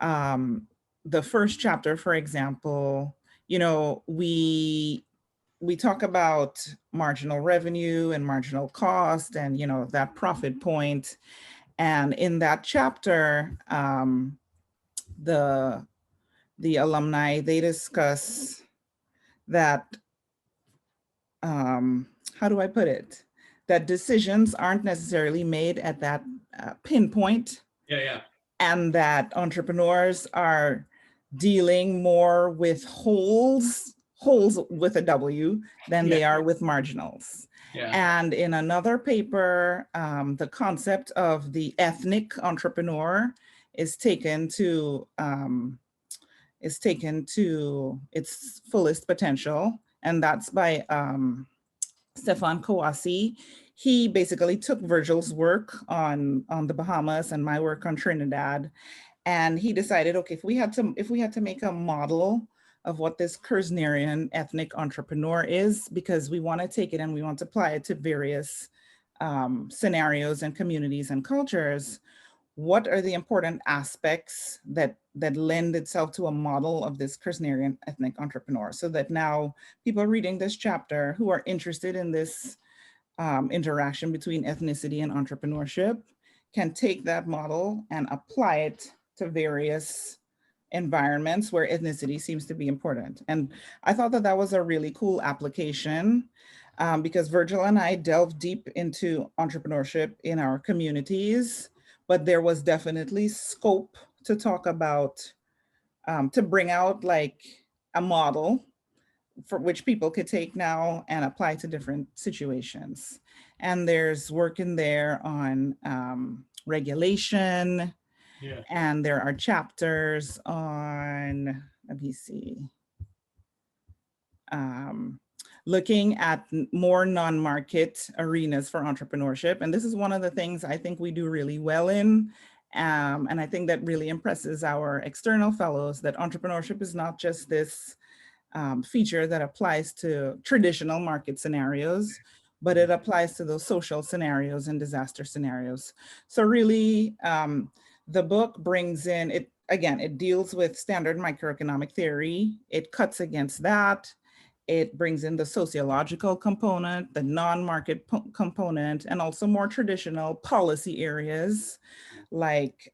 The first chapter, for example, you know, we talk about marginal revenue and marginal cost and, you know, that profit point. And in that chapter, the alumni, they discuss that, how do I put it? That decisions aren't necessarily made at that pinpoint. And that entrepreneurs are dealing more with holes with a W than they are with marginals. And in another paper, the concept of the ethnic entrepreneur is taken to its fullest potential. And that's by Stefan Kouassi. He basically took Virgil's work on the Bahamas and my work on Trinidad, and he decided, okay, if we had to make a model of what this Kersnerian ethnic entrepreneur is, because we want to take it and we want to apply it to various scenarios and communities and cultures, what are the important aspects that lend itself to a model of this Kersnerian ethnic entrepreneur, so that now people reading this chapter who are interested in this interaction between ethnicity and entrepreneurship can take that model and apply it to various environments where ethnicity seems to be important. And I thought that was a really cool application because Virgil and I delved deep into entrepreneurship in our communities, but there was definitely scope to talk about, to bring out like a model for which people could take now and apply to different situations. And there's work in there on regulation, and there are chapters on, let me see, looking at more non-market arenas for entrepreneurship. And this is one of the things I think we do really well in. And I think that really impresses our external fellows, that entrepreneurship is not just this feature that applies to traditional market scenarios, but it applies to those social scenarios and disaster scenarios. So really, the book brings in, it deals with standard microeconomic theory. It cuts against that. It brings in the sociological component, the non-market component, and also more traditional policy areas like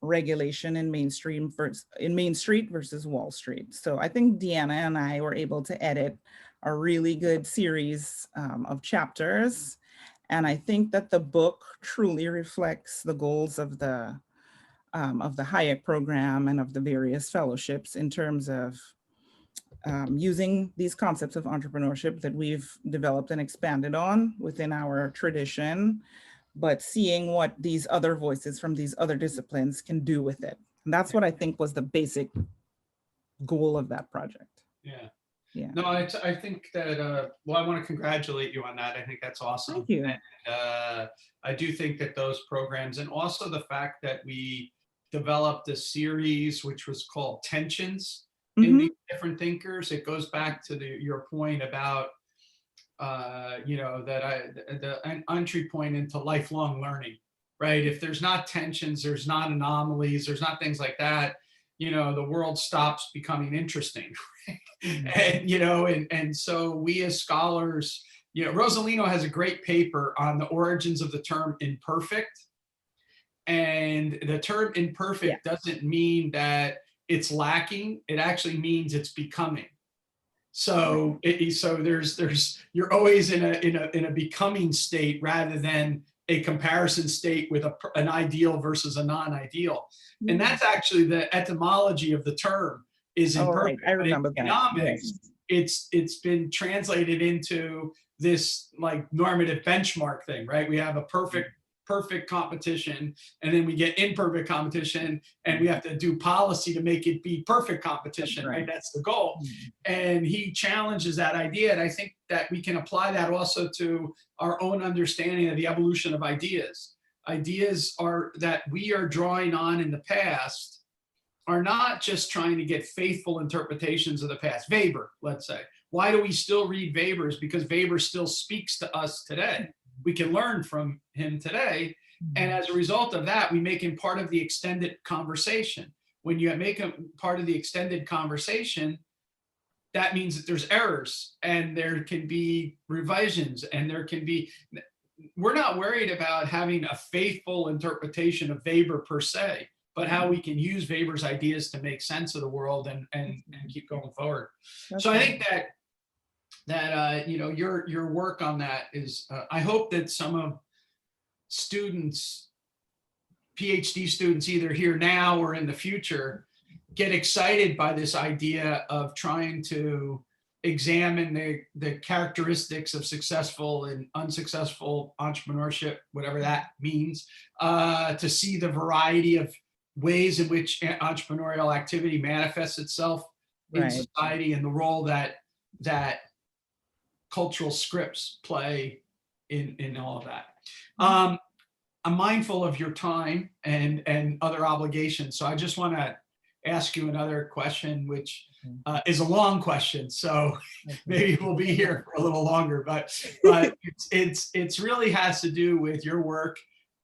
regulation in Main Street versus Wall Street. So I think Deanna and I were able to edit a really good series of chapters. And I think that the book truly reflects the goals of the Hayek program and of the various fellowships in terms of using these concepts of entrepreneurship that we've developed and expanded on within our tradition, but seeing what these other voices from these other disciplines can do with it. And that's what I think was the basic goal of that project. Yeah. Yeah. No, I think that, well, I want to congratulate you on that. I think that's awesome. Thank you. And I do think that those programs, and also the fact that we developed a series which was called Tensions in these different thinkers, it goes back to your point about, you know, an entry point into lifelong learning, right? If there's not tensions, there's not anomalies, there's not things like that, you know, the world stops becoming interesting. And, you know, and so we as scholars, you know, Rosalino has a great paper on the origins of the term imperfect. And the term imperfect doesn't mean that it's lacking. It actually means it's becoming. So so you're always in a becoming state rather than a comparison state with an ideal versus a non-ideal. And that's actually the etymology of the term is imperfect. Right. I remember in economics, it's been translated into this like normative benchmark thing, right? We have a perfect competition, and then we get imperfect competition, and we have to do policy to make it be perfect competition, right? That's the goal. And he challenges that idea, and I think that we can apply that also to our own understanding of the evolution of ideas. Ideas are that we are drawing on in the past are not just trying to get faithful interpretations of the past. Weber, let's say. Why do we still read Weber's? Because Weber still speaks to us today. We can learn from him today. And as a result of that, we make him part of the extended conversation. When you make him part of the extended conversation, that means that there's errors and there can be revisions and there can be, we're not worried about having a faithful interpretation of Weber per se, but how we can use Weber's ideas to make sense of the world and keep going forward. So I think that you know, your work on that is, I hope that some of students, PhD students, either here now or in the future, get excited by this idea of trying to examine the characteristics of successful and unsuccessful entrepreneurship, whatever that means, to see the variety of ways in which entrepreneurial activity manifests itself in society and the role that cultural scripts play in all of that. I'm mindful of your time and other obligations, so I just want to ask you another question, which is a long question. So maybe we'll be here for a little longer, but it's really has to do with your work.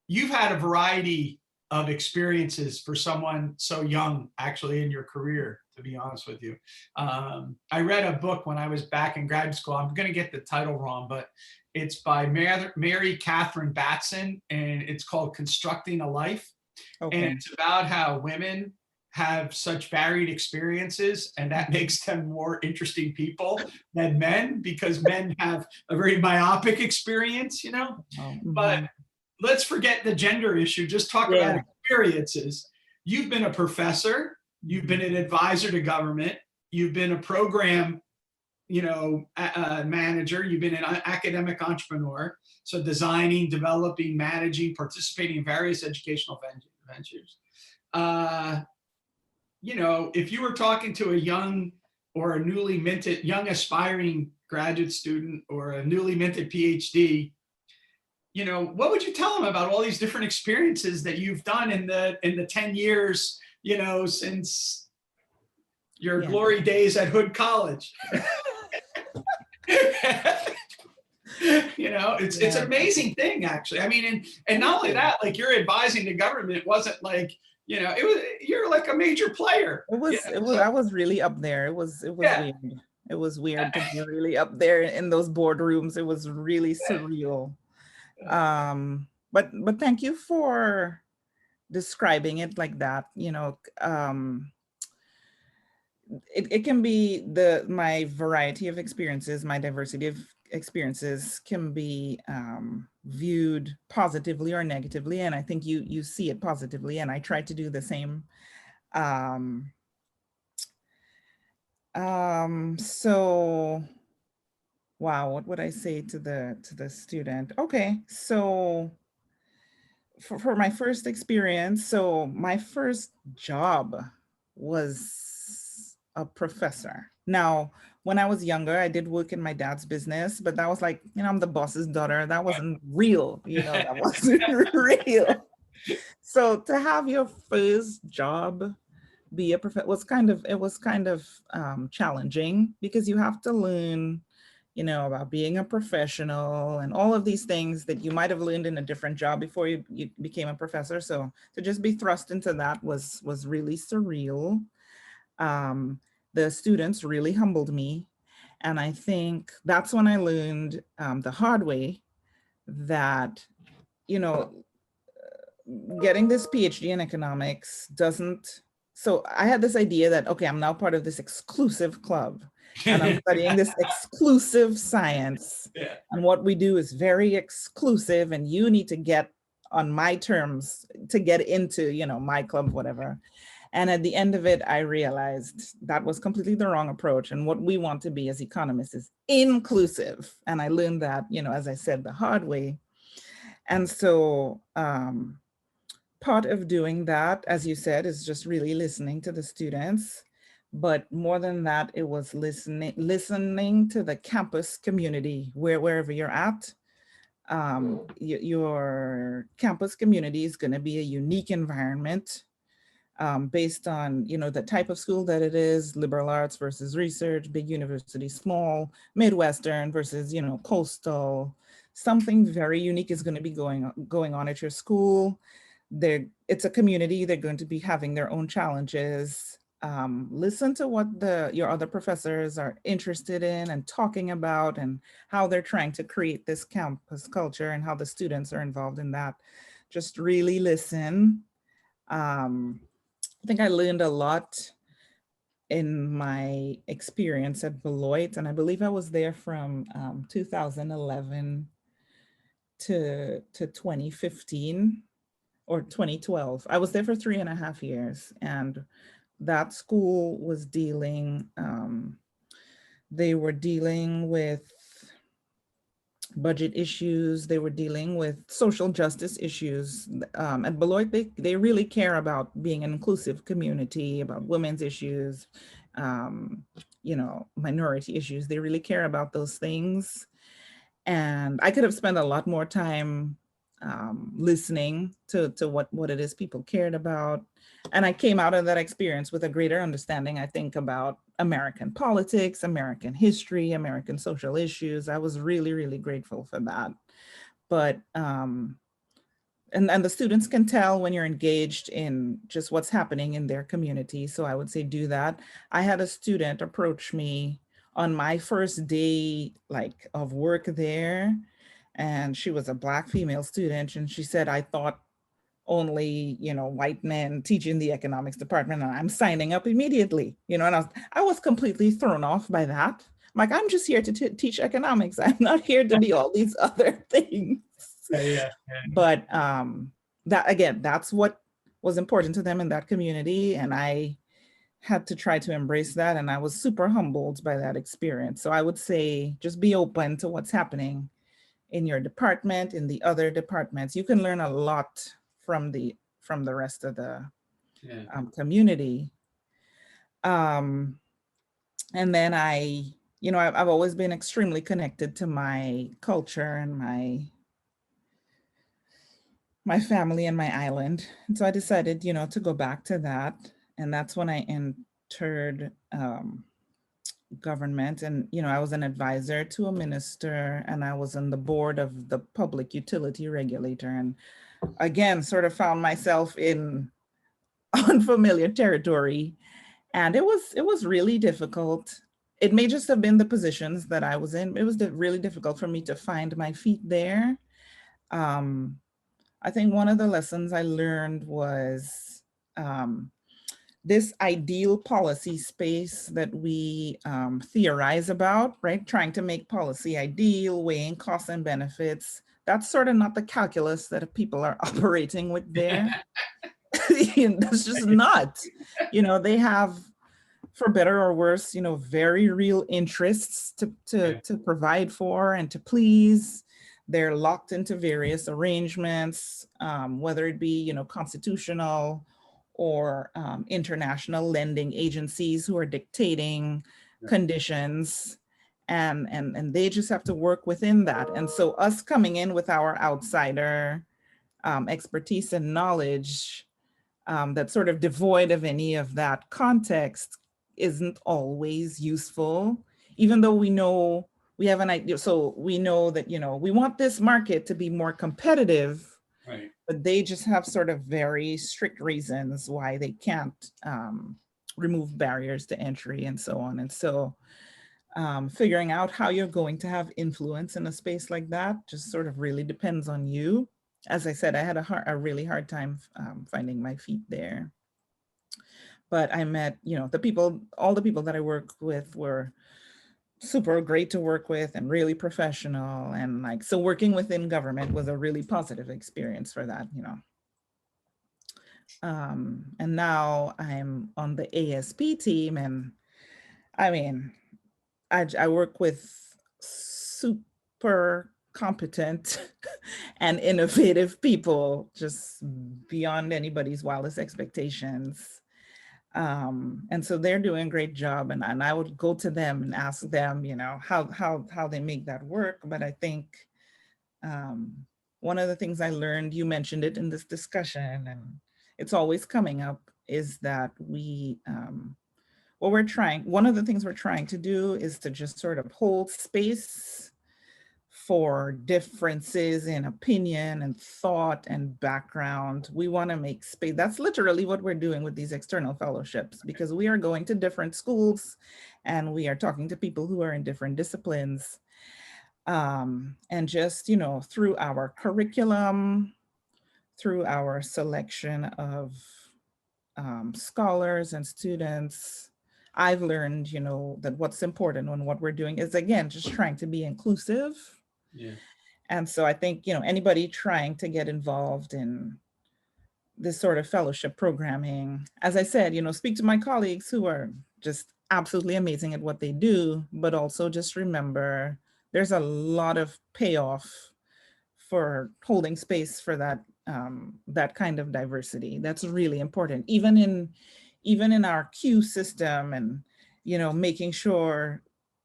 You've had a variety of experiences for someone so young, actually, in your career, to be honest with you. I read a book when I was back in grad school. I'm going to get the title wrong, but it's by Mary Catherine Batson, and it's called Constructing a Life. And it's about how women have such varied experiences, and that makes them more interesting people than men, because men have a very myopic experience, you know? But let's forget the gender issue. Just talk about experiences. You've been a professor. You've been an advisor to government. You've been a program, you know, manager. You've been an academic entrepreneur. So designing, developing, managing, participating in various educational ventures. You know, if you were talking to a young or a newly minted, young aspiring graduate student or a newly minted PhD, you know, what would you tell them about all these different experiences that you've done in the 10 years, you know, since your glory days at Hood College? You know, it's an amazing thing, actually. I mean, and not only that, like, your advising the government wasn't like, you know, you're like a major player. It was I was really up there. It was weird. It was weird to be really up there in those boardrooms. It was really surreal. But thank you for describing it like that. You know, it can be my variety of experiences, my diversity of experiences can be viewed positively or negatively, and I think you see it positively, and I try to do the same. So, wow, what would I say to the student? Okay, so for my first experience, so my first job was a professor. Now, when I was younger, I did work in my dad's business, but that was like, I'm the boss's daughter. That wasn't real, that wasn't real. So to have your first job be a professor was kind of challenging, because you have to learn about being a professional and all of these things that you might have learned in a different job before you became a professor. So to just be thrust into that was really surreal. um, the students really humbled me, and I think that's when I learned the hard way that you know getting this PhD in economics doesn't, so I had this idea that, okay, I'm now part of this exclusive club and I'm studying this exclusive science. Yeah. And what we do is very exclusive, and you need to get on my terms to get into, my club, whatever. And at the end of it, I realized that was completely the wrong approach. And what we want to be as economists is inclusive. And I learned that, as I said, the hard way. And so, part of doing that, as you said, is just really listening to the students. But more than that, it was listening to the campus community, wherever you're at. Your campus community is going to be a unique environment, based on the type of school that it is: liberal arts versus research, big university, small, Midwestern versus coastal. Something very unique is going to be going on at your school. It's a community. They're going to be having their own challenges. Listen to what your other professors are interested in and talking about, and how they're trying to create this campus culture and how the students are involved in that. Just really listen. I think I learned a lot in my experience at Beloit, and I believe I was there from 2011 to 2015 or 2012. I was there for 3.5 years, and that school was they were dealing with budget issues. They were dealing with social justice issues. At Beloit, they really care about being an inclusive community, about women's issues, minority issues. They really care about those things. And I could have spent a lot more time listening to what it is people cared about. And I came out of that experience with a greater understanding, I think, about American politics, American history, American social issues. I was really, really grateful for that. But, and the students can tell when you're engaged in just what's happening in their community. So I would say do that. I had a student approach me on my first day of work there, and she was a Black female student, and she said, I thought only white men teach in the economics department, and I'm signing up immediately. And I was completely thrown off by that. I'm just here to teach economics. I'm not here to be all these other things. Yeah. But that's what was important to them in that community, and I had to try to embrace that, and I was super humbled by that experience. So I would say just be open to what's happening in your department, in the other departments. You can learn a lot from the rest of the community. And then I've always been extremely connected to my culture and my family and my island. And so I decided, to go back to that. And that's when I entered government. And, I was an advisor to a minister, and I was on the board of the public utility regulator. And again, sort of found myself in unfamiliar territory. And it was really difficult. It may just have been the positions that I was in. It was really difficult for me to find my feet there. I think one of the lessons I learned was this ideal policy space that we theorize about, right? Trying to make policy ideal, weighing costs and benefits. That's sort of not the calculus that people are operating with there. That's just not. They have, for better or worse, very real interests to provide for and to please. They're locked into various arrangements, whether it be, constitutional or international lending agencies who are dictating conditions, and they just have to work within that. And so us coming in with our outsider expertise and knowledge that's sort of devoid of any of that context isn't always useful, even though we have an idea. So we know that, we want this market to be more competitive, right, but they just have sort of very strict reasons why they can't remove barriers to entry and so on. And so figuring out how you're going to have influence in a space like that just sort of really depends on you. As I said, I had a really hard time finding my feet there. But I met, all the people that I work with were super great to work with and really professional. And so working within government was a really positive experience for that, And now I'm on the ASP team, and I mean, I work with super competent and innovative people, just beyond anybody's wildest expectations. And so they're doing a great job, and I would go to them and ask them, how they make that work. But I think one of the things I learned, you mentioned it in this discussion, and it's always coming up, is that one of the things we're trying to do is to just sort of hold space for differences in opinion and thought and background. We want to make space. That's literally what we're doing with these external fellowships, because we are going to different schools and we are talking to people who are in different disciplines. And just, through our curriculum, through our selection of scholars and students, I've learned, that what's important when what we're doing is, again, just trying to be inclusive. yeah, And so I think, anybody trying to get involved in this sort of fellowship programming, as I said, speak to my colleagues who are just absolutely amazing at what they do, but also just remember there's a lot of payoff for holding space for that kind of diversity. That's really important, even in our queue system, and making sure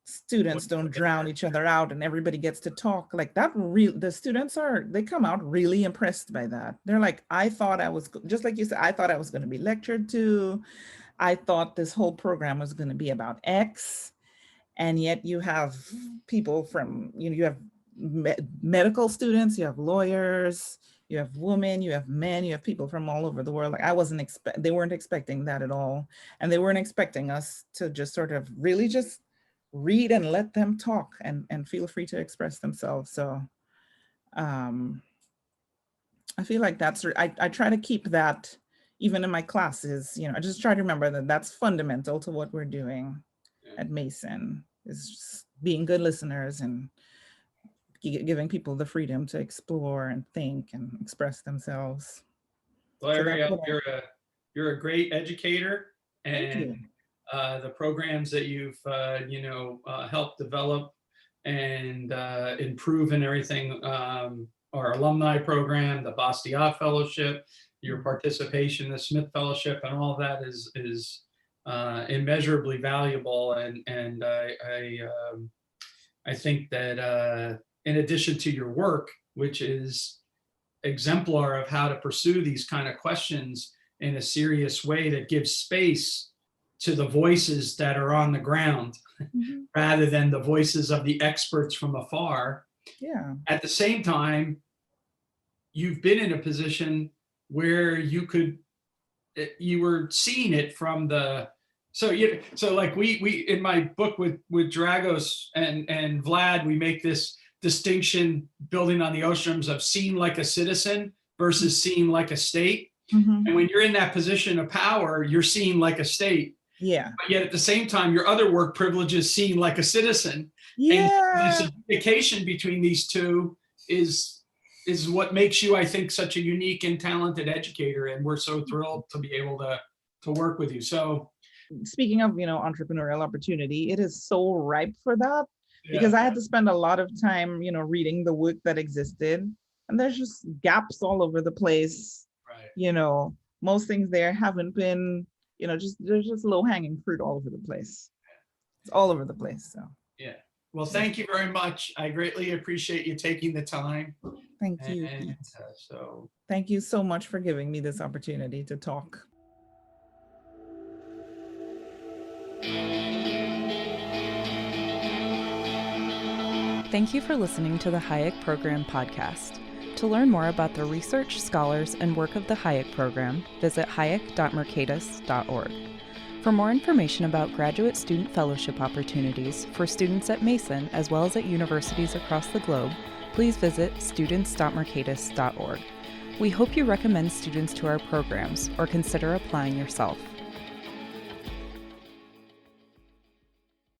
students don't drown each other out and everybody gets to talk like that. The students they come out really impressed by that. They're like, I thought I was, just like you said, I thought I was going to be lectured to. I thought this whole program was going to be about X, and yet you have people from, you have medical students, you have lawyers, you have women, you have men, you have people from all over the world. Like they weren't expecting that at all. And they weren't expecting us to just sort of really just read and let them talk and feel free to express themselves. So I feel like I try to keep that even in my classes, I just try to remember that that's fundamental to what we're doing at Mason, is just being good listeners and giving people the freedom to explore and think and express themselves. Well, So Arielle, you're a great educator, Thank you. and the programs that you've helped develop and improve and everything, our alumni program, the Bastiat Fellowship, your participation in the Smith Fellowship, and all of that is immeasurably valuable. And I think that in addition to your work, which is exemplar of how to pursue these kind of questions in a serious way that gives space to the voices that are on the ground, rather than the voices of the experts from afar. Yeah. At the same time, you've been in a position where you were seeing it from the, so like we in my book with Dragos and Vlad, we make this distinction building on the Oshrams of seeing like a citizen versus seeing like a state. And when you're in that position of power, you're seeing like a state. Yeah. But yet at the same time, your other work privilege is seen like a citizen. Yeah. And this communication between these two is what makes you, I think, such a unique and talented educator. And we're so thrilled to be able to work with you. So speaking of, entrepreneurial opportunity, it is so ripe for that because I had to spend a lot of time, reading the work that existed, and there's just gaps all over the place. Right. Most things there haven't been, there's just low hanging fruit all over the place. It's all over the place. So yeah. Well, thank you very much. I greatly appreciate you taking the time. Thank you. Thank you so much for giving me this opportunity to talk. Thank you for listening to the Hayek Program podcast. To learn more about the research, scholars, and work of the Hayek Program, visit hayek.mercatus.org. For more information about graduate student fellowship opportunities for students at Mason as well as at universities across the globe, please visit students.mercatus.org. We hope you recommend students to our programs or consider applying yourself.